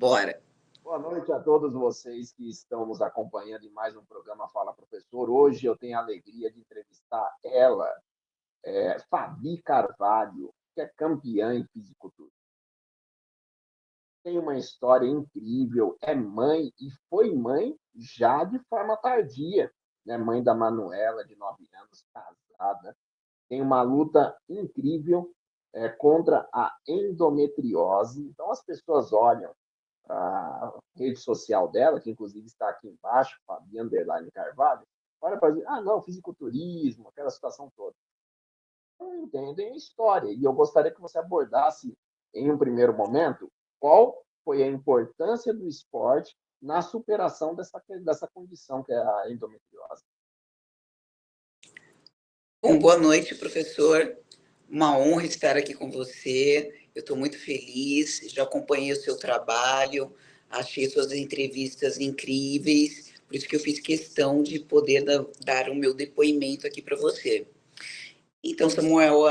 Bora. Boa noite a todos vocês que estão nos acompanhando em mais um programa Fala Professor. Hoje eu tenho a alegria de entrevistar ela, Fabi Carvalho, que é campeã em fisiculturismo. Tem uma história incrível, é mãe e foi mãe já de forma tardia, né? Mãe da Manuela, de 9 anos, casada. Tem uma luta incrível contra a endometriose. Então as pessoas olham a rede social dela, que inclusive está aqui embaixo, Fabi Underline Carvalho, olha para dizer, não, fisiculturismo, aquela situação toda. Não entendem a história. E eu gostaria que você abordasse, em um primeiro momento, qual foi a importância do esporte na superação dessa condição que é a endometriose. Bom, boa noite, professor. Uma honra estar aqui com você. Eu estou muito feliz, já acompanhei o seu trabalho, achei suas entrevistas incríveis, por isso que eu fiz questão de poder dar o meu depoimento aqui para você. Então, Samuel,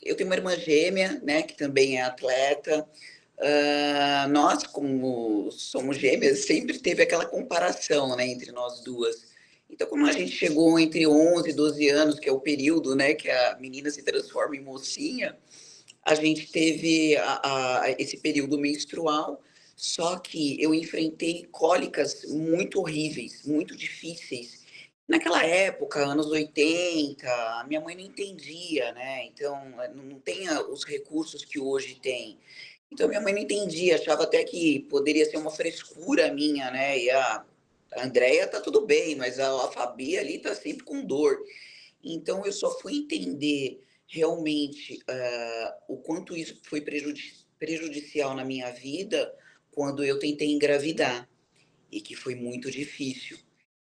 eu tenho uma irmã gêmea, né, que também é atleta. Nós, como somos gêmeas, sempre teve aquela comparação, né, entre nós duas. Então, quando a gente chegou entre 11 e 12 anos, que é o período, né, que a menina se transforma em mocinha, a gente teve esse período menstrual, só que eu enfrentei cólicas muito horríveis, muito difíceis. Naquela época, anos 80, a minha mãe não entendia, né? Então, não tem os recursos que hoje tem. Então, minha mãe não entendia, achava até que poderia ser uma frescura minha, né? E a Andréia tá tudo bem, mas a Fabi ali tá sempre com dor. Então, eu só fui entender realmente o quanto isso foi prejudicial na minha vida quando eu tentei engravidar, e que foi muito difícil.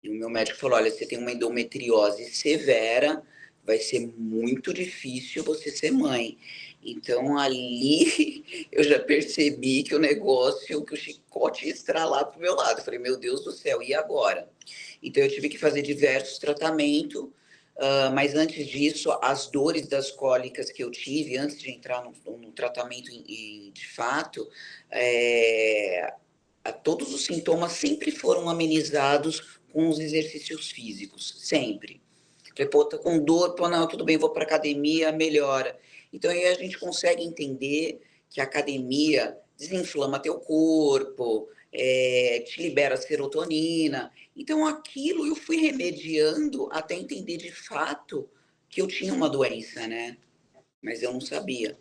E o meu médico falou, olha, você tem uma endometriose severa, vai ser muito difícil você ser mãe. Então, ali eu já percebi que que o chicote ia estralar para o meu lado. Eu falei, meu Deus do céu, e agora? Então, eu tive que fazer diversos tratamentos, mas antes disso, as dores das cólicas que eu tive, antes de entrar no tratamento de fato, todos os sintomas sempre foram amenizados com os exercícios físicos, sempre. Falei, pô, tô com dor, pô, não, tudo bem, vou para academia, melhora. Então aí a gente consegue entender que a academia desinflama teu corpo, te libera serotonina. Então aquilo eu fui remediando até entender de fato que eu tinha uma doença, né? Mas eu não sabia.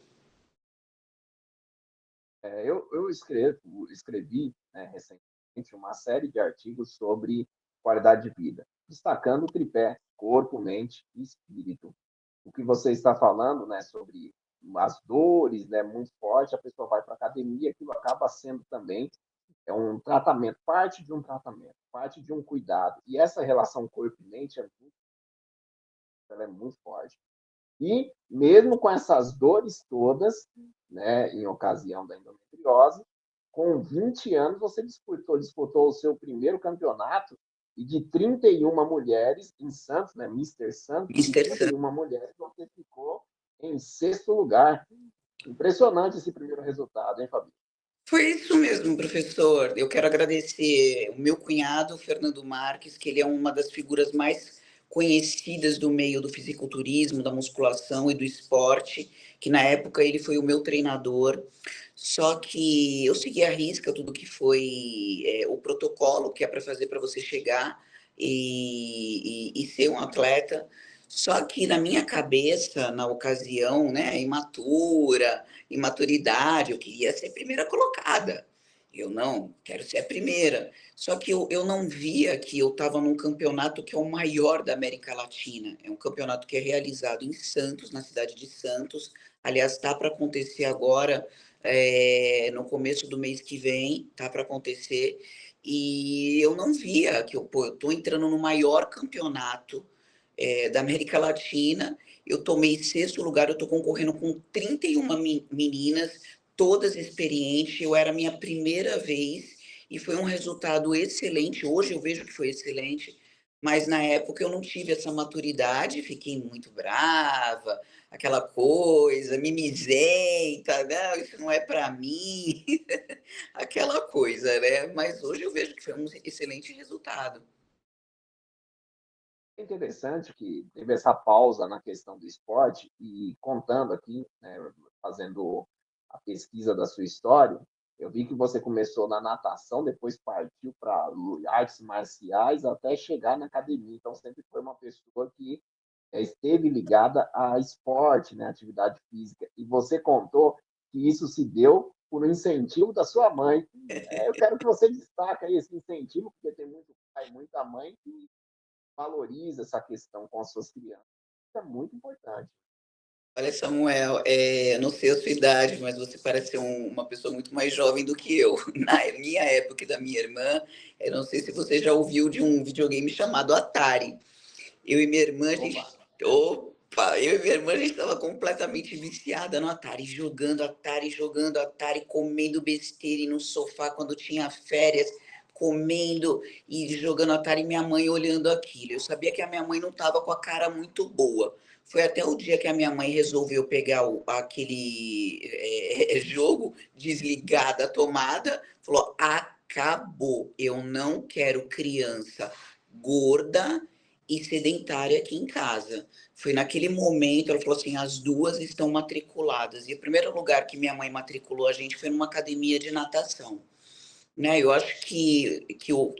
Eu escrevi, né, recentemente uma série de artigos sobre qualidade de vida, destacando o tripé corpo, mente e espírito. O que você está falando, né, sobre as dores, né, muito forte, a pessoa vai para a academia, aquilo acaba sendo também um tratamento, parte de um cuidado. E essa relação corpo e mente ela é muito forte. E mesmo com essas dores todas, né, em ocasião da endometriose, com 20 anos você disputou o seu primeiro campeonato e de 31 mulheres em Santos, né, Mister Santos, de Mister Sam. 31 mulheres você ficou em sexto lugar. Impressionante esse primeiro resultado, hein, Fabi? Foi isso mesmo, professor. Eu quero agradecer o meu cunhado, Fernando Marques, que ele é uma das figuras mais conhecidas do meio do fisiculturismo, da musculação e do esporte, que na época ele foi o meu treinador. Só que eu segui à risca tudo que foi o protocolo que é para fazer para você chegar e ser um atleta. Só que na minha cabeça, na ocasião, né, imaturidade, eu queria ser primeira colocada. Eu não, quero ser a primeira. Só que eu não via que eu estava num campeonato que é o maior da América Latina. É um campeonato que é realizado em Santos, na cidade de Santos. Aliás, está para acontecer agora, no começo do mês que vem, está para acontecer. E eu não via que eu estou entrando no maior campeonato da América Latina. Eu tomei sexto lugar, eu estou concorrendo com 31 meninas, todas experientes. Eu era a minha primeira vez e foi um resultado excelente. Hoje eu vejo que foi excelente, mas na época eu não tive essa maturidade, fiquei muito brava, aquela coisa, mimizenta, não, isso não é para mim, aquela coisa, né? Mas hoje eu vejo que foi um excelente resultado. É interessante que teve essa pausa na questão do esporte e contando aqui, né, fazendo a pesquisa da sua história, eu vi que você começou na natação, depois partiu para artes marciais até chegar na academia. Então, sempre foi uma pessoa que esteve ligada a esporte, né, atividade física. E você contou que isso se deu por um incentivo da sua mãe. Eu quero que você destaque aí esse incentivo, porque tem muito pai, muita mãe que valoriza essa questão com as suas crianças. Isso é muito importante. Olha, Samuel, não sei a sua idade, mas você parece ser uma pessoa muito mais jovem do que eu. Na minha época e da minha irmã, eu não sei se você já ouviu de um videogame chamado Atari. Eu e minha irmã, a gente. Opa, Opa! Eu e minha irmã, a gente estava completamente viciada no Atari, jogando Atari, comendo besteira e no sofá quando tinha férias, comendo e jogando Atari, e minha mãe olhando aquilo. Eu sabia que a minha mãe não estava com a cara muito boa. Foi até o dia que a minha mãe resolveu pegar aquele jogo, desligar da tomada, falou: acabou, eu não quero criança gorda e sedentária aqui em casa. Foi naquele momento, ela falou assim: as duas estão matriculadas. E o primeiro lugar que minha mãe matriculou a gente foi numa academia de natação. Né? Eu acho que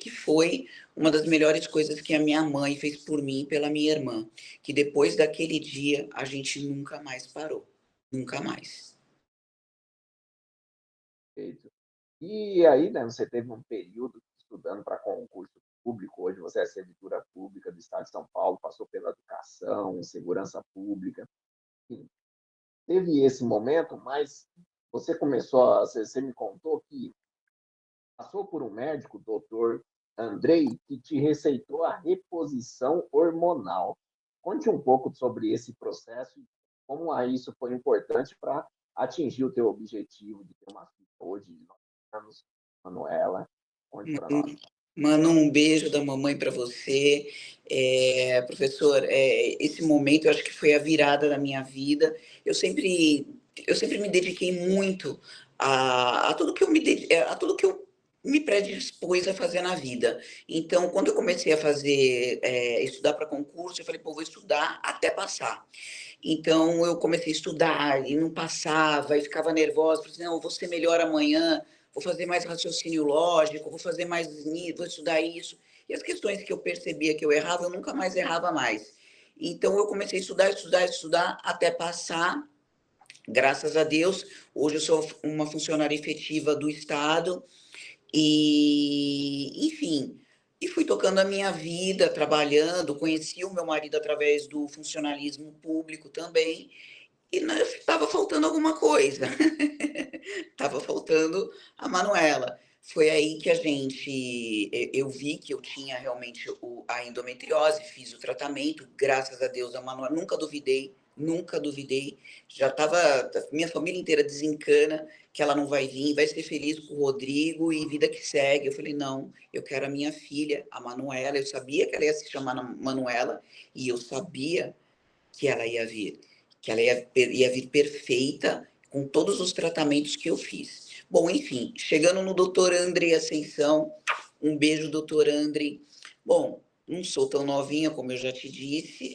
foi uma das melhores coisas que a minha mãe fez por mim e pela minha irmã. Que depois daquele dia, a gente nunca mais parou. Nunca mais. perfeito. E aí, né, você teve um período estudando para concurso público, hoje você é servidora pública do Estado de São Paulo, passou pela educação, segurança pública, enfim, teve esse momento, mas você me contou que passou por um médico, doutor Andrei, que te receitou a reposição hormonal. Conte um pouco sobre esse processo e como isso foi importante para atingir o teu objetivo de ter uma filha hoje de 9 anos, Manuela. Conte para nós. Manda um beijo da mamãe para você. Professor, esse momento eu acho que foi a virada da minha vida. Eu sempre me dediquei muito a tudo que a tudo que eu me predispus a fazer na vida. Então, quando eu comecei a fazer, estudar para concurso, eu falei, pô, vou estudar até passar. Então, eu comecei a estudar e não passava, e ficava nervosa, falei assim, não, eu vou ser melhor amanhã, vou fazer mais raciocínio lógico, vou fazer mais, vou estudar isso. E as questões que eu percebia que eu errava, eu nunca mais errava mais. Então, eu comecei a estudar, estudar, estudar, até passar. Graças a Deus, hoje eu sou uma funcionária efetiva do Estado, e, enfim, e fui tocando a minha vida, trabalhando, conheci o meu marido através do funcionalismo público também, e estava faltando alguma coisa. Estava faltando a Manuela. Foi aí que eu vi que eu tinha realmente a endometriose, fiz o tratamento, graças a Deus a Manuela, nunca duvidei, nunca duvidei. Já estava, minha família inteira desencana que ela não vai vir, vai ser feliz com o Rodrigo e vida que segue. Eu falei, não, eu quero a minha filha, a Manuela. Eu sabia que ela ia se chamar Manuela e eu sabia que ela ia vir, que ela ia vir perfeita com todos os tratamentos que eu fiz. Bom, enfim, chegando no doutor André Ascensão, um beijo, doutor André. Bom, não sou tão novinha, como eu já te disse,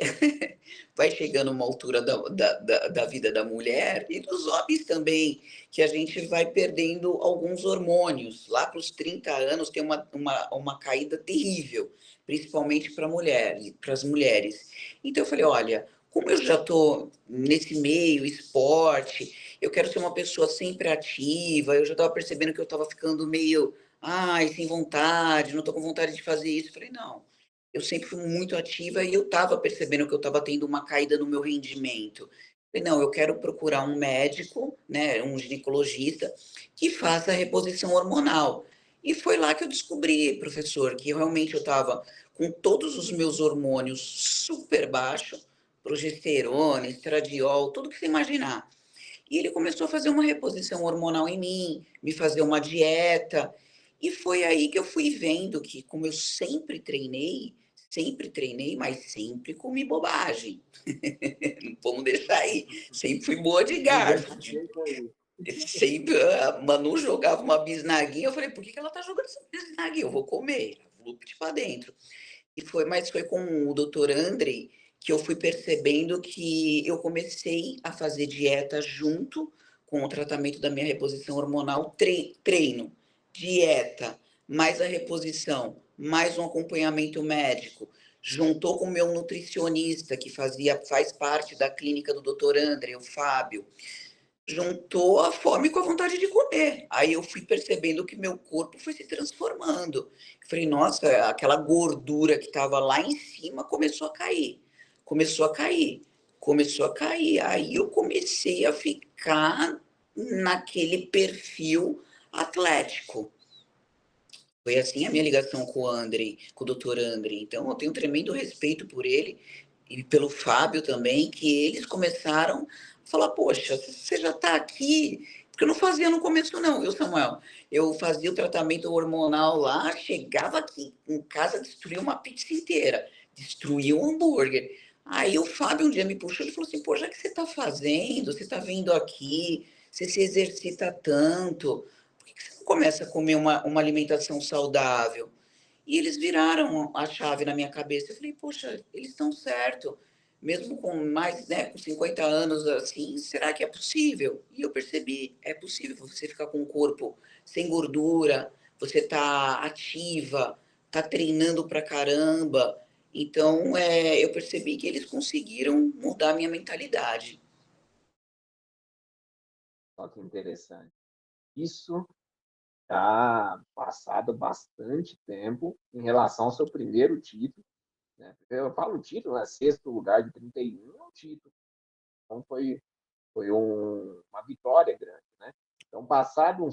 vai chegando uma altura da vida da mulher e dos homens também, que a gente vai perdendo alguns hormônios. Lá para os 30 anos tem uma caída terrível, principalmente para as mulheres. Então eu falei, olha, como eu já estou nesse meio, esporte, eu quero ser uma pessoa sempre ativa, eu já estava percebendo que eu estava ficando meio, ai, sem vontade, não estou com vontade de fazer isso. Eu falei, não, eu sempre fui muito ativa e eu estava percebendo que eu estava tendo uma caída no meu rendimento. Falei, não, eu quero procurar um médico, né, um ginecologista, que faça a reposição hormonal. E foi lá que eu descobri, professor, que realmente eu estava com todos os meus hormônios super baixos, progesterona, estradiol, tudo que você imaginar. E ele começou a fazer uma reposição hormonal em mim, me fazer uma dieta. E foi aí que eu fui vendo que, como eu sempre treinei, mas sempre comi bobagem. Não vamos deixar aí. Sempre fui boa de Me garfo. identifiquei com isso. Sempre a Manu jogava uma bisnaguinha, eu falei, por que ela tá jogando essa bisnaguinha? Eu vou comer, vou para dentro. Mas foi com o doutor Andrei que eu fui percebendo que eu comecei a fazer dieta junto com o tratamento da minha reposição hormonal, treino, dieta, mais a reposição, mais um acompanhamento médico, juntou com o meu nutricionista, que faz parte da clínica do doutor Andrei, o Fábio, juntou a fome com a vontade de comer. Aí eu fui percebendo que meu corpo foi se transformando. Falei, nossa, aquela gordura que estava lá em cima começou a cair. Começou a cair. Começou a cair. Aí eu comecei a ficar naquele perfil atlético. Foi assim a minha ligação com o Andrei, com o doutor Andrei. Então, eu tenho um tremendo respeito por ele e pelo Fábio também, que eles começaram a falar, poxa, você já está aqui, porque eu não fazia no começo não, viu, Samuel? Eu fazia o tratamento hormonal lá, chegava aqui em casa, destruía uma pizza inteira, destruía um hambúrguer. Aí o Fábio um dia me puxou e falou assim, pô, já que você está fazendo, você está vindo aqui, você se exercita tanto, por que você não começa a comer uma alimentação saudável? E eles viraram a chave na minha cabeça. Eu falei, poxa, eles estão certo. Mesmo com mais, né, com 50 anos assim, será que é possível? E eu percebi, é possível você ficar com um corpo sem gordura, você tá ativa, tá treinando pra caramba. Então, eu percebi que eles conseguiram mudar a minha mentalidade. Olha que interessante. Isso está passado bastante tempo em relação ao seu primeiro título, né? Eu falo título, né? Sexto lugar de 31 é um título. Então foi uma vitória grande, né? Então, passado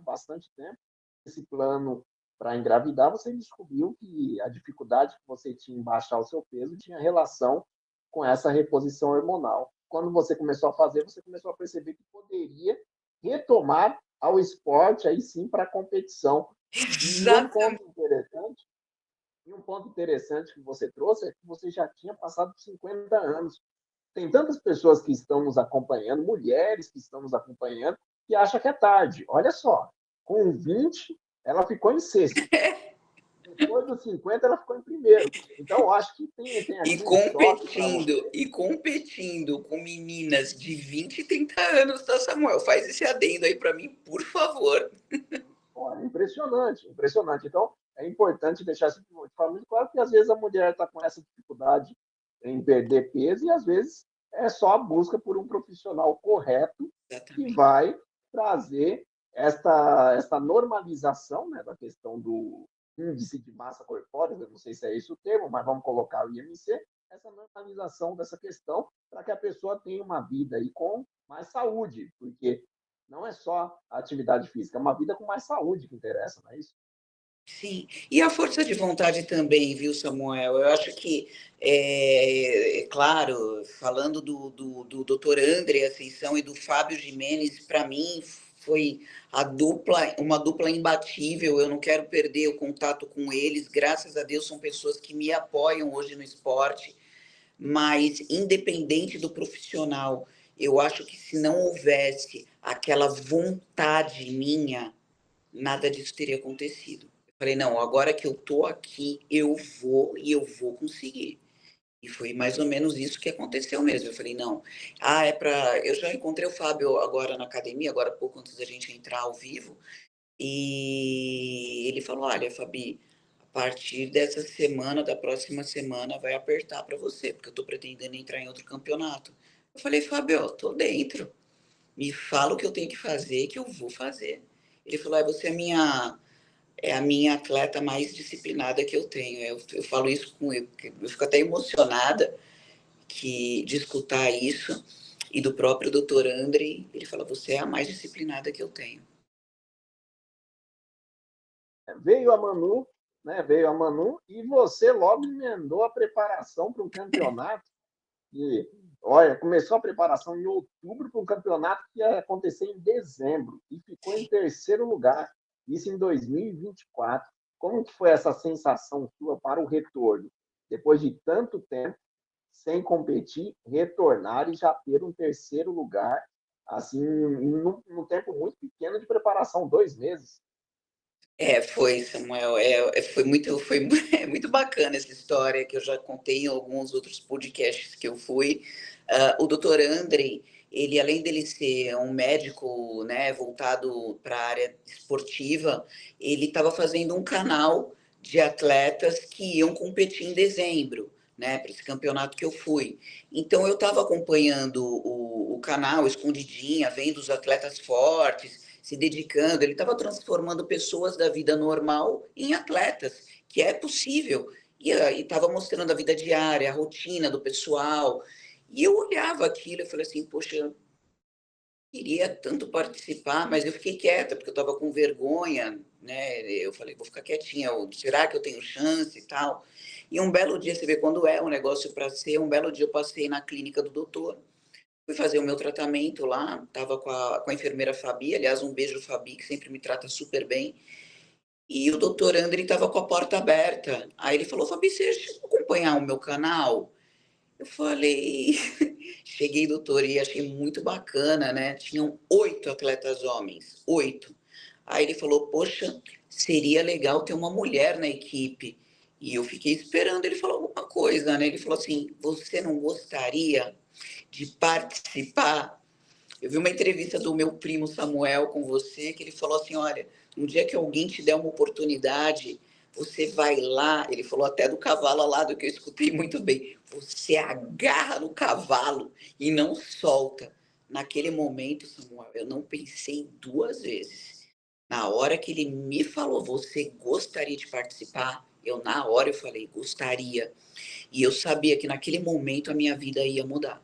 bastante tempo, esse plano para engravidar, você descobriu que a dificuldade que você tinha em baixar o seu peso tinha relação com essa reposição hormonal. Quando você começou a fazer, você começou a perceber que poderia retomar ao esporte, aí sim, para a competição. E Exatamente. um ponto interessante que você trouxe é que você já tinha passado por 50 anos. Tem tantas pessoas que estão nos acompanhando, mulheres que estão nos acompanhando, que acham que é tarde. Olha só, com 20, ela ficou em sexto. Depois dos 50, ela ficou em primeiro. Então, eu acho que tem E aqui um choque para competindo, você. e competindo com meninas de 20 e 30 anos, tá, Samuel? Faz esse adendo aí para mim, por favor. Olha, impressionante, impressionante. Então, é importante deixar isso de forma muito clara, porque às vezes a mulher está com essa dificuldade em perder peso e às vezes é só a busca por um profissional correto que Exatamente. vai trazer esta normalização, né, da questão do índice de massa corpórea, eu não sei se é esse o termo, mas vamos colocar o IMC, essa normalização dessa questão para que a pessoa tenha uma vida aí com mais saúde, porque não é só a atividade física, é uma vida com mais saúde que interessa, não é isso? Sim, e a força de vontade também, viu, Samuel? Eu acho que, claro, falando do Dr. André Ascensão e do Fábio Jimenez, para mim foi uma dupla imbatível. Eu não quero perder o contato com eles. Graças a Deus são pessoas que me apoiam hoje no esporte, mas independente do profissional, eu acho que se não houvesse aquela vontade minha, nada disso teria acontecido. Eu falei, não, agora que eu tô aqui, eu vou e eu vou conseguir. E foi mais ou menos isso que aconteceu mesmo. Eu falei, não, é para. Eu já encontrei o Fábio agora na academia, agora pouco antes da gente entrar ao vivo, e ele falou: olha, Fabi, a partir dessa semana, da próxima semana, vai apertar para você, porque eu estou pretendendo entrar em outro campeonato. Eu falei, Fábio, eu tô dentro. Me fala o que eu tenho que fazer, que eu vou fazer. Ele falou: você é a minha atleta mais disciplinada que eu tenho. Eu falo isso com ele, eu fico até emocionada de escutar isso. E do próprio doutor André, ele fala: você é a mais disciplinada que eu tenho. Veio a Manu, né? Veio a Manu e você logo emendou a preparação para um campeonato. E, olha, começou a preparação em outubro para um campeonato que ia acontecer em dezembro e ficou em terceiro lugar. Isso em 2024. Como que foi essa sensação sua para o retorno? Depois de tanto tempo sem competir, retornar e já ter um terceiro lugar assim, num tempo muito pequeno de preparação, 2 meses. Foi, Samuel. É muito bacana essa história que eu já contei em alguns outros podcasts que eu fui. O doutor Andrei, ele, além dele ser um médico, né, voltado para a área esportiva, ele estava fazendo um canal de atletas que iam competir em dezembro, né, para esse campeonato que eu fui. Então, eu estava acompanhando o canal escondidinha, vendo os atletas fortes se dedicando, ele estava transformando pessoas da vida normal em atletas, que é possível. E estava mostrando a vida diária, a rotina do pessoal. E eu olhava aquilo e falei assim, poxa, eu queria tanto participar, mas eu fiquei quieta, porque eu estava com vergonha, né? Eu falei, vou ficar quietinha, será que eu tenho chance e tal? E um belo dia, você vê quando é um negócio para ser, um belo dia eu passei na clínica do doutor, fui fazer o meu tratamento lá, estava com a enfermeira Fabi, aliás, um beijo, Fabi, que sempre me trata super bem. E o doutor André estava com a porta aberta. Aí ele falou, Fabi, você chegou a acompanhar o meu canal? Eu falei, cheguei, doutor, e achei muito bacana, né? Tinham 8 atletas homens, 8. Aí ele falou, poxa, seria legal ter uma mulher na equipe. E eu fiquei esperando ele falar alguma coisa, né? Ele falou assim, você não gostaria de participar? Eu vi uma entrevista do meu primo Samuel com você, que ele falou assim: olha, no dia que alguém te der uma oportunidade, você vai lá. Ele falou até do cavalo alado, que eu escutei muito bem. Você agarra no cavalo e não solta. Naquele momento, Samuel, eu não pensei 2 vezes. Na hora que ele me falou, você gostaria de participar? Eu, na hora, eu falei, gostaria. E eu sabia que naquele momento a minha vida ia mudar.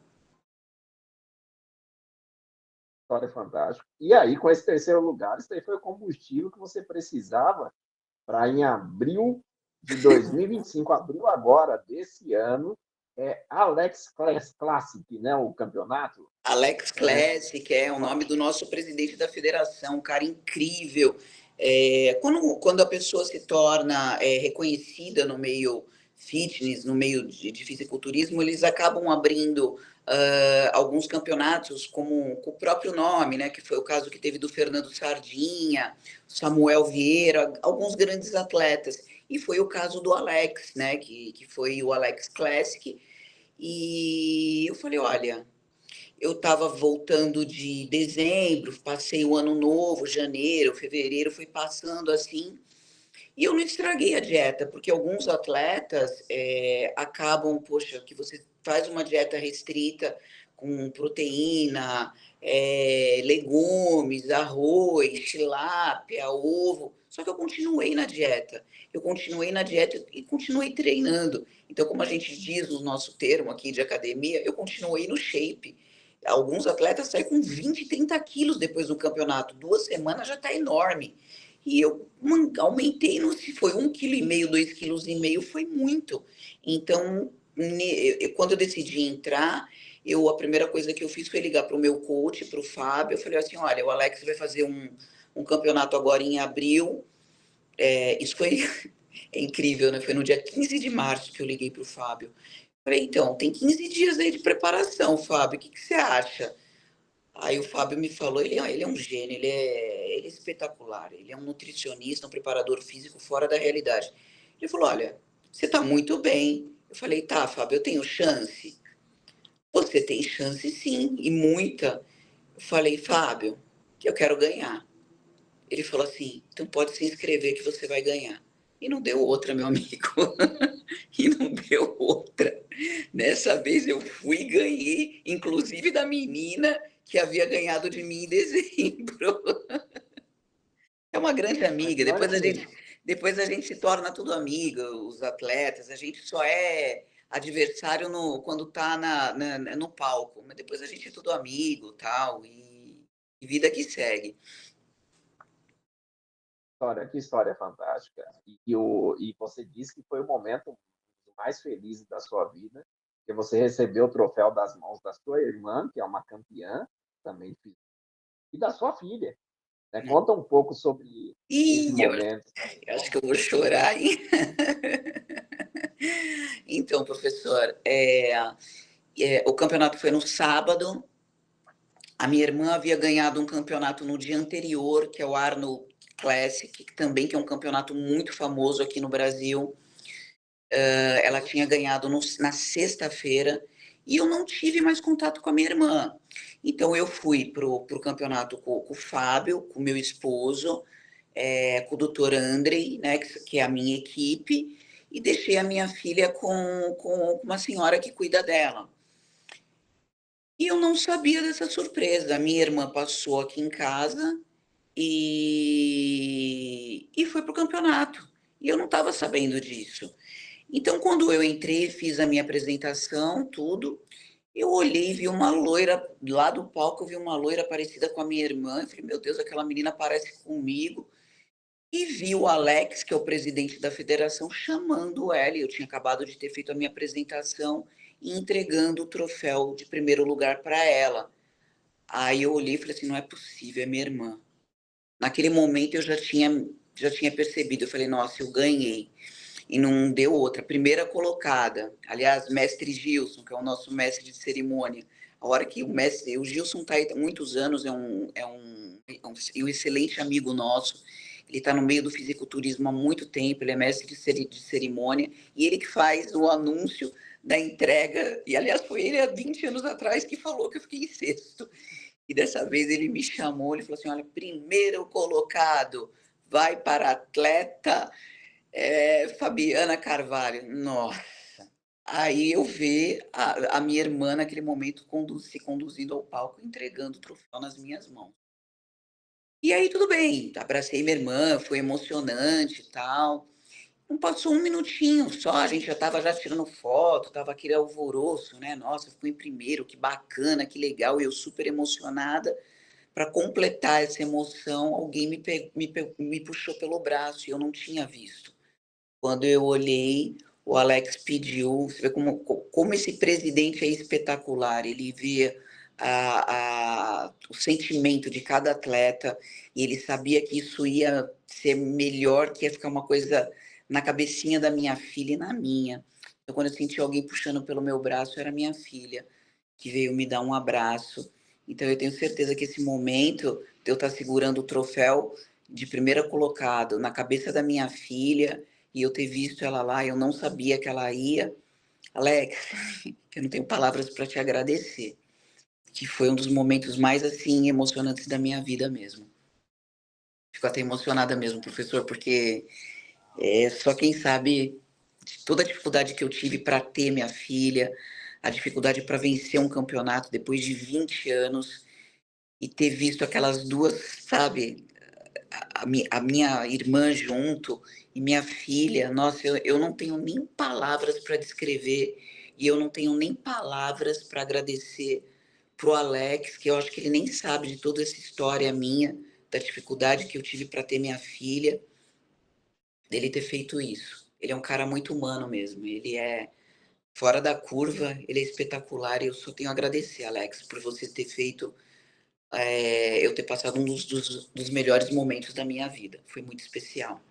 História fantástica. E aí, com esse terceiro lugar, isso aí foi o combustível que você precisava para, em abril de 2025, abril agora desse ano, Alex Classic, né, o campeonato. Alex É, Classic é o nome do nosso presidente da federação, um cara incrível. Quando a pessoa se torna reconhecida no meio fitness, no meio de fisiculturismo, eles acabam abrindo alguns campeonatos com o próprio nome, né? Que foi o caso que teve do Fernando Sardinha, Samuel Vieira, alguns grandes atletas. E foi o caso do Alex, né? Que foi o Alex Classic. E eu falei, olha, eu estava voltando de dezembro, passei o ano novo, janeiro, fevereiro, fui passando assim, e eu não estraguei a dieta, porque alguns atletas acabam, poxa, que você faz uma dieta restrita com proteína, legumes, arroz, tilápia, ovo. Só que eu continuei na dieta. Eu continuei na dieta e continuei treinando. Então, como a gente diz no nosso termo aqui de academia, eu continuei no shape. Alguns atletas saem com 20, 30 quilos depois do campeonato. 2 semanas já está enorme. E eu aumentei, não se foi 1,5 kg, 2,5 kg, foi muito. Então, quando eu decidi entrar, a primeira coisa que eu fiz foi ligar para o meu coach, para o Fábio. Eu falei assim: olha, o Alex vai fazer um campeonato agora em abril. Isso foi incrível, né? Foi no dia 15 de março que eu liguei para o Fábio. Falei, então, tem 15 dias aí de preparação, Fábio, o que você acha? Aí o Fábio me falou, ele é um gênio, ele é espetacular, ele é um nutricionista, um preparador físico fora da realidade. Ele falou, olha, você está muito bem. Eu falei, tá, Fábio, eu tenho chance? Você tem chance sim, e muita. Eu falei, Fábio, eu quero ganhar. Ele falou assim, então pode se inscrever que você vai ganhar. E não deu outra, meu amigo. E não deu outra. Dessa vez eu fui e ganhei, inclusive da menina que havia ganhado de mim em dezembro. É uma grande amiga. mas assim, Depois a gente se torna tudo amiga, os atletas. A gente só é adversário quando está no palco, mas depois a gente é tudo amigo, tal, e vida que segue. que história fantástica. E você disse que foi o momento mais feliz da sua vida, que você recebeu o troféu das mãos da sua irmã, que é uma campeã também, e da sua filha. Né? Né? Conta um pouco sobre esse Ih, momento. eu acho que eu vou chorar, hein? Então, professor, o campeonato foi no sábado, A minha irmã havia ganhado um campeonato no dia anterior, que é o Arnold Classic, que também que é um campeonato muito famoso aqui no Brasil. Ela tinha ganhado na sexta-feira e eu não tive mais contato com a minha irmã. Então eu fui para o campeonato com o Fábio, com o meu esposo, com o doutor Andrei, né, que é a minha equipe, e deixei a minha filha com uma senhora que cuida dela. E eu não sabia dessa surpresa. A minha irmã passou aqui em casa e foi para o campeonato. E eu não estava sabendo disso. Então, quando eu entrei, fiz a minha apresentação, tudo, eu olhei e vi uma loira, lá do palco, eu vi uma loira parecida com a minha irmã. Eu falei, meu Deus, aquela menina parece comigo. E vi o Alex, que é o presidente da federação, chamando ela. Eu tinha acabado de ter feito a minha apresentação e entregando o troféu de primeiro lugar para ela. Aí eu olhei e falei assim, não é possível, é minha irmã. Naquele momento eu já tinha percebido, eu falei, nossa, eu ganhei. E não deu outra. Primeira colocada, aliás, mestre Gilson, que é o nosso mestre de cerimônia. A hora que o Gilson está aí há muitos anos, é um excelente amigo nosso. Ele está no meio do fisiculturismo há muito tempo, ele é mestre de cerimônia, e ele que faz o anúncio da entrega. E, aliás, foi ele há 20 anos atrás que falou que eu fiquei em sexto. E dessa vez ele me chamou, ele falou assim, olha, primeiro colocado vai para a atleta Fabiana Carvalho. Nossa! Aí eu vi a minha irmã naquele momento se conduzindo ao palco, entregando o troféu nas minhas mãos. E aí tudo bem, abracei minha irmã, foi emocionante e tal. Não passou um minutinho só, a gente já estava já tirando foto, estava aquele alvoroço, né? Nossa, ficou em primeiro, que bacana, que legal, eu super emocionada. Para completar essa emoção, alguém me puxou pelo braço e eu não tinha visto. Quando eu olhei, o Alex pediu, você vê como esse presidente é espetacular, ele vê o sentimento de cada atleta e ele sabia que isso ia ser melhor, que ia ficar uma coisa na cabecinha da minha filha e na minha. Então, quando eu senti alguém puxando pelo meu braço, era minha filha, que veio me dar um abraço. Então, eu tenho certeza que esse momento de eu estar segurando o troféu de primeira colocado na cabeça da minha filha e eu ter visto ela lá, eu não sabia que ela ia. Alex, eu não tenho palavras para te agradecer, que foi um dos momentos mais assim emocionantes da minha vida mesmo. Fico até emocionada mesmo, professor, porque só quem sabe de toda a dificuldade que eu tive para ter minha filha, a dificuldade para vencer um campeonato depois de 20 anos e ter visto aquelas duas, sabe, a minha irmã junto e minha filha, nossa, eu não tenho nem palavras para descrever e eu não tenho nem palavras para agradecer pro Alex, que eu acho que ele nem sabe de toda essa história minha, da dificuldade que eu tive para ter minha filha, dele ter feito isso. Ele é um cara muito humano mesmo, ele é fora da curva, ele é espetacular e eu só tenho a agradecer, Alex, por você ter feito eu ter passado um dos melhores momentos da minha vida. Foi muito especial.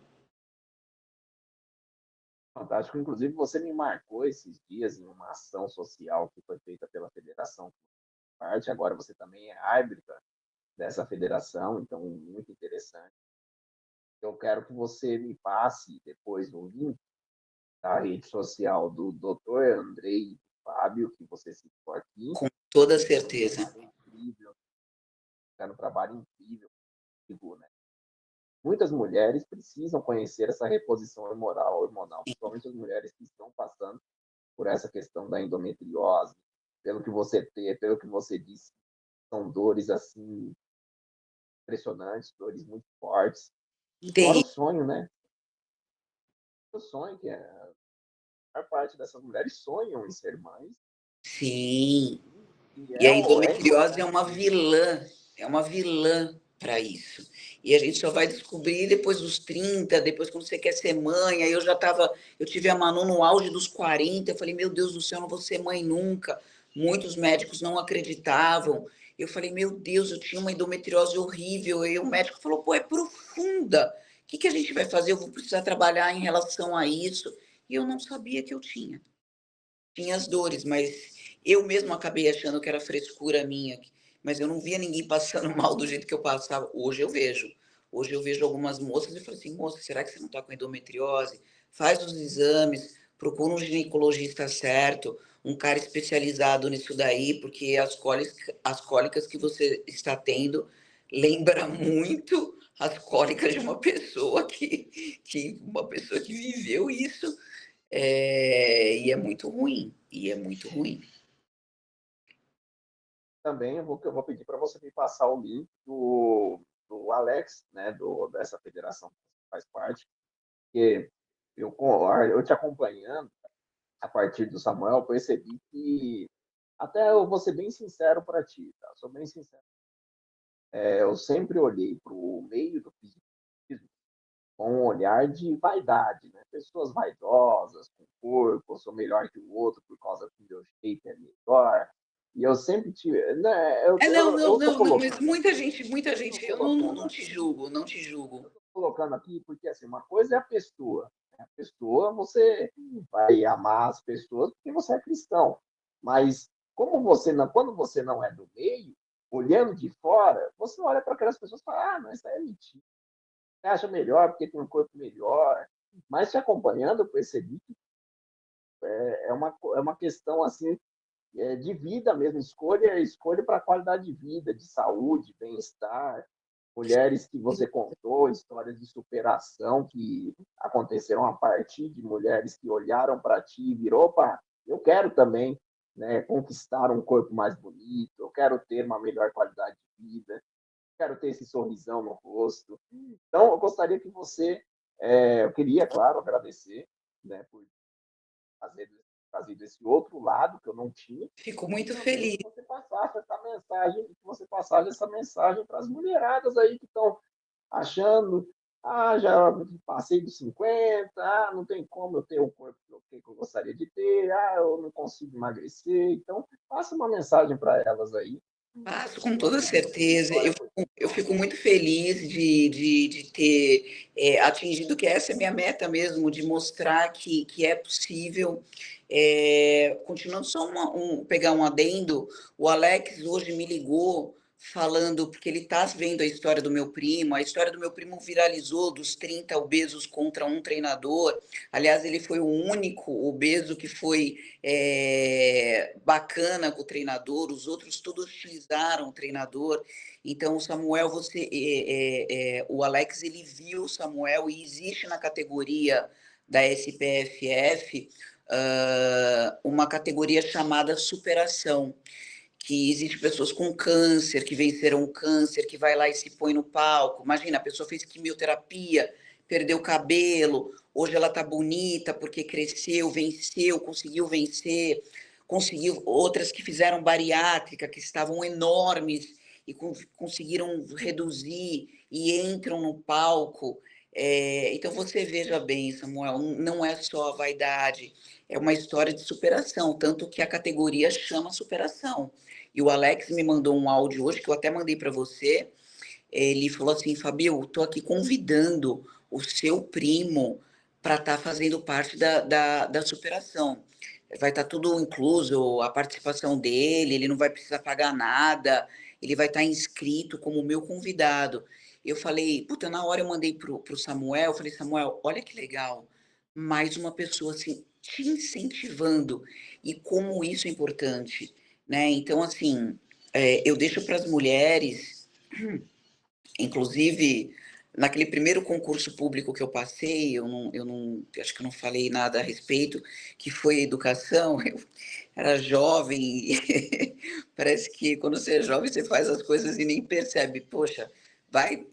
Fantástico. Inclusive, você me marcou esses dias em uma ação social que foi feita pela federação. Agora você também é árbitra dessa federação, então muito interessante. Eu quero que você me passe depois o link da rede social do Dr. Andrei Fábio, que você citou aqui. Com toda certeza. Um trabalho incrível, né? Muitas mulheres precisam conhecer essa reposição hormonal, principalmente as mulheres que estão passando por essa questão da endometriose. Pelo que você disse, são dores assim impressionantes, dores muito fortes. E fora o sonho, né? O sonho que a maior parte dessas mulheres sonham em ser mães. Sim. E a endometriose é uma vilã para isso. E a gente só vai descobrir depois dos 30, depois quando você quer ser mãe. Aí eu tive a Manu no auge dos 40, eu falei, meu Deus do céu, eu não vou ser mãe nunca. Muitos médicos não acreditavam. Eu falei, meu Deus, eu tinha uma endometriose horrível. E o médico falou, pô, é profunda. O que a gente vai fazer? Eu vou precisar trabalhar em relação a isso. E eu não sabia que eu tinha as dores, mas eu mesmo acabei achando que era frescura minha, mas eu não via ninguém passando mal do jeito que eu passava. Hoje eu vejo. Hoje eu vejo algumas moças e falo assim, moça, será que você não está com endometriose? Faz os exames, procura um ginecologista certo, um cara especializado nisso daí, porque as cólicas que você está tendo lembra muito as cólicas de uma pessoa uma pessoa que viveu isso, e é muito ruim, e é muito ruim. Também eu vou pedir para você me passar o link do Alex, né, dessa federação que você faz parte, porque eu te acompanhando a partir do Samuel, eu percebi que, até eu vou ser bem sincero para ti, tá? Sou bem sincero. Eu sempre olhei para o meio do fisiculturismo com um olhar de vaidade, né? Pessoas vaidosas, com corpo, eu sou melhor que o outro por causa do meu shape é melhor. E eu sempre tive. Né, Não, não, eu tô não, não, mas colocando muita tô gente, eu colocando não te aqui, julgo, não te julgo. eu tô colocando aqui porque assim, uma coisa é a pessoa. Né? A pessoa, você vai amar as pessoas porque você é cristão. Mas quando você não é do meio, olhando de fora, você olha para aquelas pessoas e fala, mas isso aí é mentira. Você acha melhor porque tem um corpo melhor. Mas te acompanhando, eu percebi que é uma questão assim de vida mesmo, escolha para qualidade de vida, de saúde, bem-estar. Mulheres que você contou, histórias de superação que aconteceram a partir de mulheres que olharam para ti e virou, opa, eu quero também, né, conquistar um corpo mais bonito, eu quero ter uma melhor qualidade de vida, quero ter esse sorrisão no rosto. Então, eu gostaria que eu queria, claro, agradecer, né, por fazer trazido esse outro lado que eu não tinha, Fico e muito também feliz. que você passasse essa mensagem para as mulheradas aí que estão achando, já passei dos 50, não tem como eu ter o corpo que eu gostaria de ter, eu não consigo emagrecer. Então, passa uma mensagem para elas aí, Faço com toda ouvir a sua certeza. história. Eu fico muito feliz de ter atingido, que essa é a minha meta mesmo, de mostrar que é possível. Continuando só pegar um adendo, o Alex hoje me ligou falando, porque ele está vendo a história do meu primo, a história do meu primo viralizou dos 30 obesos contra um treinador. Aliás, ele foi o único obeso que foi bacana com o treinador, os outros todos utilizaram o treinador. Então, o Samuel, o Alex, ele viu o Samuel e existe na categoria da SPFF uma categoria chamada superação, que existe pessoas com câncer, que venceram o câncer, que vai lá e se põe no palco. Imagina, a pessoa fez quimioterapia, perdeu o cabelo, hoje ela está bonita porque cresceu, venceu, conseguiu vencer, conseguiu outras que fizeram bariátrica, que estavam enormes e conseguiram reduzir e entram no palco. Então você veja bem, Samuel, não é só a vaidade, é uma história de superação, tanto que a categoria chama superação. E o Alex me mandou um áudio hoje que eu até mandei para você. Ele falou assim: Fabio, estou aqui convidando o seu primo para estar fazendo parte da superação. Vai estar tudo incluso, a participação dele, ele não vai precisar pagar nada, ele vai estar inscrito como meu convidado. Eu falei, puta, na hora eu mandei pro Samuel, eu falei, Samuel, olha que legal, mais uma pessoa assim, te incentivando, e como isso é importante, né? Então, assim, eu deixo para as mulheres. Inclusive, naquele primeiro concurso público que eu passei, acho que eu não falei nada a respeito, que foi educação. Eu era jovem, e parece que quando você é jovem você faz as coisas e nem percebe. Poxa,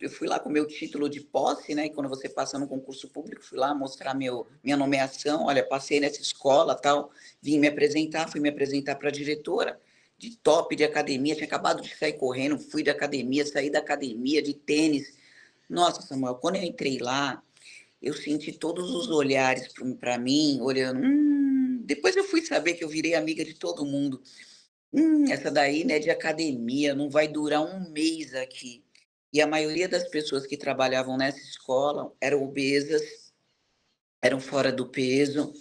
eu fui lá com o meu título de posse, né? E quando você passa no concurso público, fui lá mostrar minha nomeação. Olha, passei nessa escola, tal, fui me apresentar para a diretora de top de academia, tinha acabado de sair correndo, fui da academia, saí da academia de tênis. Nossa, Samuel, quando eu entrei lá, eu senti todos os olhares para mim, olhando. Depois eu fui saber que eu virei amiga de todo mundo. Essa daí, né, de academia, não vai durar um mês aqui. E a maioria das pessoas que trabalhavam nessa escola eram obesas, eram fora do peso,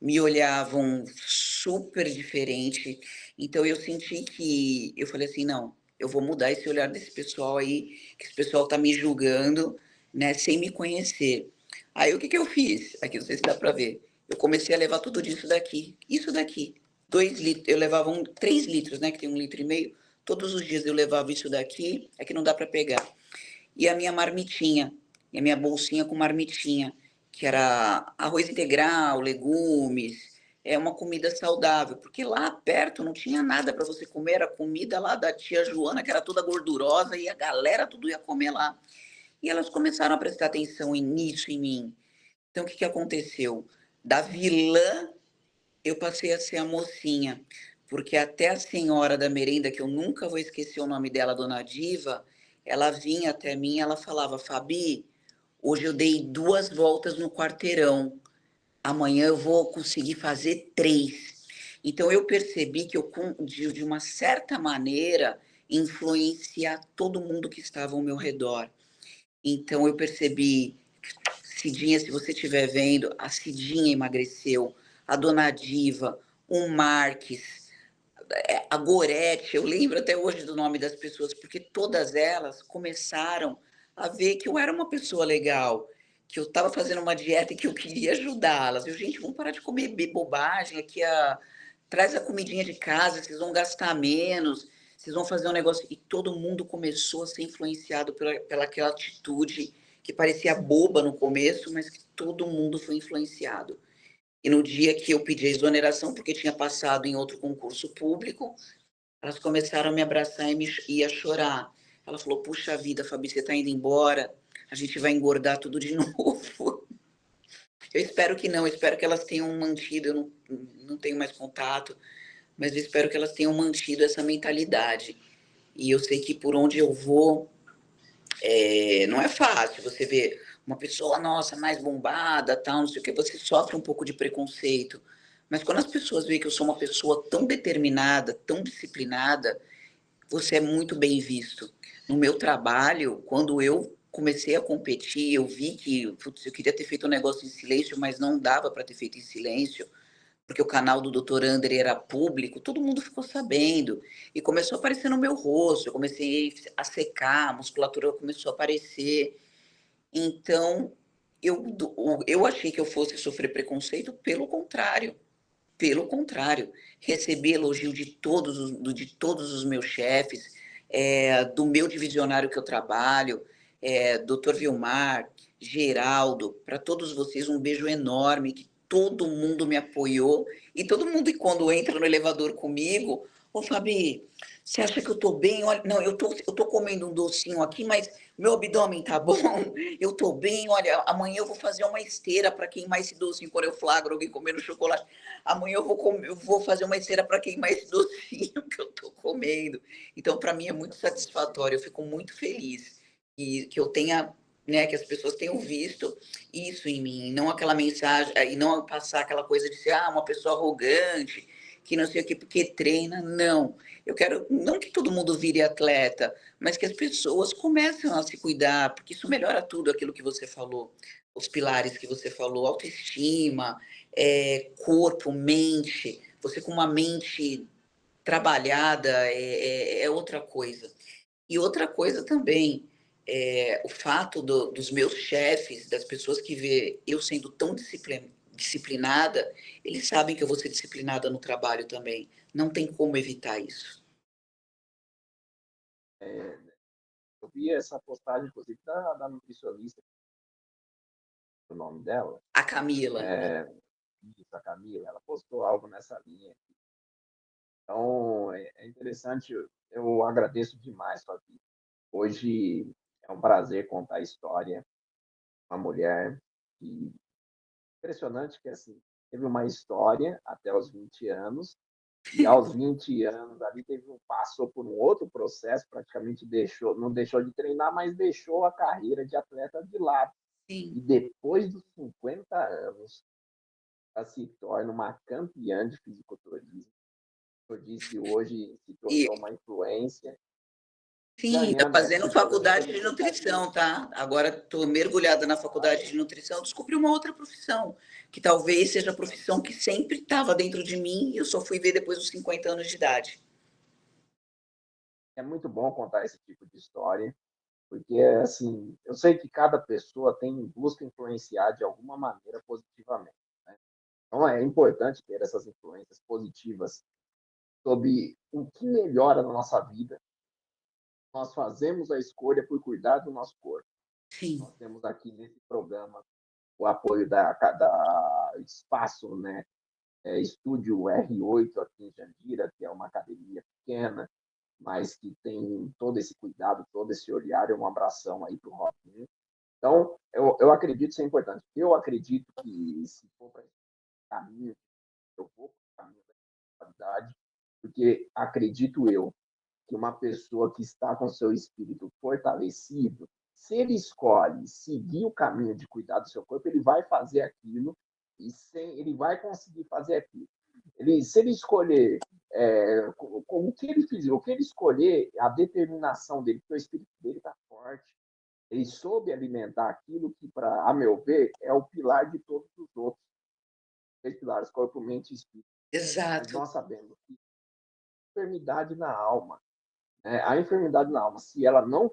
me olhavam super diferente. Então eu senti que eu falei assim, não, eu vou mudar esse olhar desse pessoal aí, que esse pessoal tá me julgando, né, sem me conhecer. Aí o que que eu fiz? Aqui, não sei se dá para ver. Eu comecei a levar tudo disso daqui, isso daqui. 2 litros, eu levava 3 litros, né, que tem 1,5 litro. Todos os dias eu levava isso daqui, é que não dá para pegar. E a minha marmitinha, e a minha bolsinha com marmitinha, que era arroz integral, legumes, é uma comida saudável, porque lá perto não tinha nada para você comer, era comida lá da tia Joana, que era toda gordurosa, e a galera tudo ia comer lá. E elas começaram a prestar atenção nisso em mim. Então, o que que aconteceu? Da vilã, eu passei a ser a mocinha, porque até a senhora da merenda, que eu nunca vou esquecer o nome dela, Dona Diva, ela vinha até mim e ela falava: Fabi, hoje eu dei 2 voltas no quarteirão, amanhã eu vou conseguir fazer 3. Então eu percebi que eu, de uma certa maneira, influenciar todo mundo que estava ao meu redor. Então eu percebi, Cidinha, se você estiver vendo, a Cidinha emagreceu, a Dona Diva, o Marques, a Gorete, eu lembro até hoje do nome das pessoas, porque todas elas começaram a ver que eu era uma pessoa legal, que eu estava fazendo uma dieta e que eu queria ajudá-las. Eu, gente, vamos parar de comer bobagem aqui, traz a comidinha de casa, vocês vão gastar menos, vocês vão fazer um negócio. E todo mundo começou a ser influenciado pela aquela atitude que parecia boba no começo, mas que todo mundo foi influenciado. E no dia que eu pedi a exoneração, porque tinha passado em outro concurso público, elas começaram a me abraçar e a chorar. Ela falou: puxa vida, Fabi, você está indo embora, a gente vai engordar tudo de novo. Eu espero que não, eu espero que elas tenham mantido, eu não tenho mais contato, mas eu espero que elas tenham mantido essa mentalidade. E eu sei que por onde eu vou, não é fácil você ver uma pessoa, nossa, mais bombada, tal, não sei o que, você sofre um pouco de preconceito. Mas quando as pessoas veem que eu sou uma pessoa tão determinada, tão disciplinada, você é muito bem visto. No meu trabalho, quando eu comecei a competir, eu vi que, putz, eu queria ter feito um negócio em silêncio, mas não dava para ter feito em silêncio, porque o canal do Dr. André era público, todo mundo ficou sabendo. E começou a aparecer no meu rosto, eu comecei a secar, a musculatura começou a aparecer. Então, eu achei que eu fosse sofrer preconceito, pelo contrário, recebi elogio de todos os meus chefes, do meu divisionário que eu trabalho, Dr. Vilmar, Geraldo, para todos vocês um beijo enorme, que todo mundo me apoiou, e todo mundo, quando entra no elevador comigo, ô Fabi, você acha que eu estou bem? Olha, não, eu tô comendo um docinho aqui, mas meu abdômen tá bom, eu estou bem, olha, amanhã eu vou fazer uma esteira para queimar esse docinho quando eu flagro alguém comendo chocolate. Amanhã eu vou fazer uma esteira para queimar esse docinho que eu estou comendo. Então, para mim é muito satisfatório, eu fico muito feliz e que eu tenha, né, que as pessoas tenham visto isso em mim, não aquela mensagem, e não passar aquela coisa de ser uma pessoa arrogante, que não sei o que, porque treina, não. Eu quero, não que todo mundo vire atleta, mas que as pessoas comecem a se cuidar, porque isso melhora tudo aquilo que você falou, os pilares que você falou, autoestima, corpo, mente. Você com uma mente trabalhada é outra coisa. E outra coisa também, o fato dos meus chefes, das pessoas que vê eu sendo tão disciplinada, eles sabem que eu vou ser disciplinada no trabalho também. Não tem como evitar isso. É, eu vi essa postagem, inclusive, da nutricionista, o nome dela, A Camila. é, a Camila, ela postou algo nessa linha. Então, é interessante, eu agradeço demais, Fabi. Hoje é um prazer contar a história de uma mulher que, impressionante que, assim, teve uma história até os 20 anos, e aos 20 anos ali passou por um outro processo, praticamente não deixou de treinar, mas deixou a carreira de atleta de lado. E Sim. depois dos 50 anos, ela se torna uma campeã de fisiculturismo. Eu disse, hoje se E tornou uma influência, sim, tá ganhando as fazendo pessoas a faculdade de expectativa. nutrição, tá? Agora estou mergulhada na faculdade de nutrição, descobri uma outra profissão, que talvez seja a profissão que sempre estava dentro de mim e eu só fui ver depois dos 50 anos de idade. É muito bom contar esse tipo de história, porque, assim, eu sei que cada pessoa busca influenciar de alguma maneira positivamente, né? Então, é importante ter essas influências positivas sobre o que melhora na nossa vida. Nós fazemos a escolha por cuidar do nosso corpo. Sim, Nós temos aqui nesse programa o apoio da Espaço, né? Estúdio R8 aqui em Jandira, que é uma academia pequena, mas que tem todo esse cuidado, todo esse olhar, e um abração aí para o Robinho. Então, eu acredito que isso é importante. Eu acredito que, se for para esse caminho, eu vou para o caminho da espiritualidade, porque acredito eu que uma pessoa que está com seu espírito fortalecido, se ele escolhe seguir o caminho de cuidar do seu corpo, ele vai fazer aquilo e ele vai conseguir fazer aquilo. Se ele escolher o que ele fizer, o que ele escolher, a determinação dele, porque o espírito dele está forte, ele soube alimentar aquilo que, a meu ver, é o pilar de todos os outros três pilares, corpo, mente e espírito. Mas exato. nós sabemos que enfermidade na alma, a enfermidade na alma, se ela não,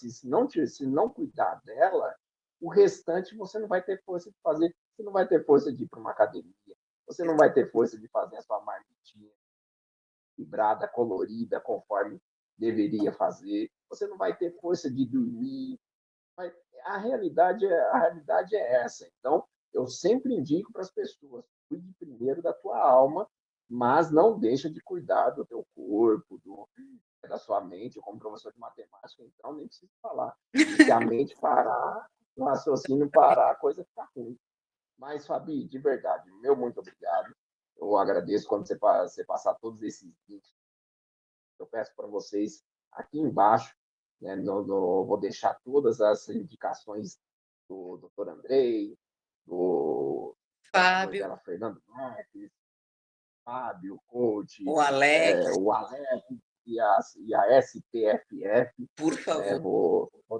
se não cuidar dela, o restante você não vai ter força de fazer, você não vai ter força de ir para uma academia, você não vai ter força de fazer a sua marmitinha vibrada, colorida, conforme deveria fazer, você não vai ter força de dormir. Mas a realidade é essa. Então, eu sempre indico para as pessoas, cuide primeiro da tua alma, mas não deixa de cuidar do teu corpo, da sua mente. Eu, como professor de matemática, então nem preciso falar. E se a mente parar, o raciocínio parar, a coisa fica ruim. Mas, Fabi, de verdade, meu muito obrigado. Eu agradeço quando você passar todos esses links. Eu peço para vocês aqui embaixo, né, vou deixar todas as indicações do Dr. Andrei, da doutora Fábio, dela, Fernando Marques, Fábio, coach, o Alex, o Alex e a SPFF, por né? favor. Vou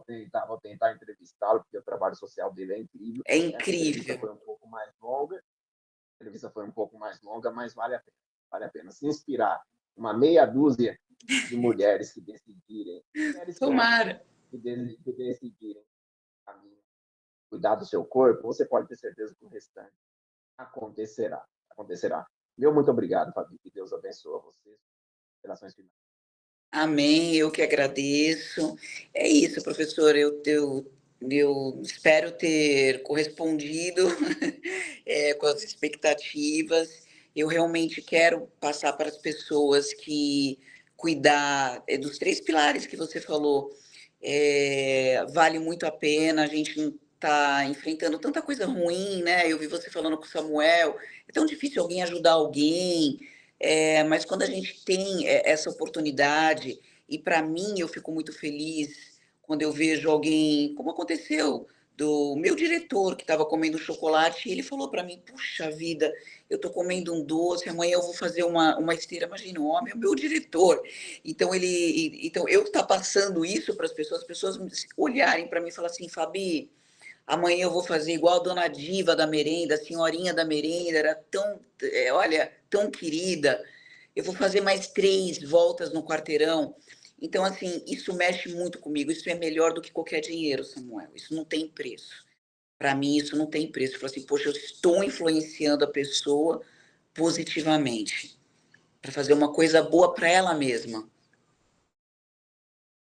tentar entrevistá-lo, porque o trabalho social dele é incrível. É Essa entrevista incrível. foi um pouco mais longa, mas vale a pena. Vale a pena se inspirar uma meia dúzia de mulheres que decidirem, mulheres homens, Tomara. que decidirem caminho, cuidar do seu corpo, você pode ter certeza que o restante acontecerá. Acontecerá. Meu muito obrigado, Fabi. Que Deus abençoe vocês. Relações finais. Amém, eu que agradeço. É isso, professor, eu espero ter correspondido com as expectativas. Eu realmente quero passar para as pessoas que cuidar dos três pilares que você falou. Vale muito a pena, a gente não está enfrentando tanta coisa ruim, né? Eu vi você falando com o Samuel, é tão difícil alguém ajudar alguém. Mas quando a gente tem essa oportunidade, e para mim eu fico muito feliz quando eu vejo alguém, como aconteceu do meu diretor que estava comendo chocolate, e ele falou para mim: puxa vida, eu estou comendo um doce, amanhã eu vou fazer uma esteira. Imagina, o homem é o meu diretor. Então eu estar passando isso para as pessoas olharem para mim e falar assim: Fabi, amanhã eu vou fazer igual a dona Diva da merenda, a senhorinha da merenda, era tão, olha, tão querida. Eu vou fazer mais 3 voltas no quarteirão. Então, assim, isso mexe muito comigo. Isso é melhor do que qualquer dinheiro, Samuel. Isso não tem preço. Para mim, isso não tem preço. Eu falo assim, poxa, eu estou influenciando a pessoa positivamente para fazer uma coisa boa para ela mesma.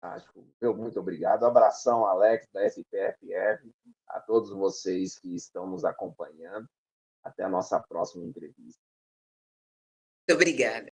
Fantástico. Meu muito obrigado. Abração, Alex, da SPFF, a todos vocês que estão nos acompanhando. Até a nossa próxima entrevista. Muito obrigada.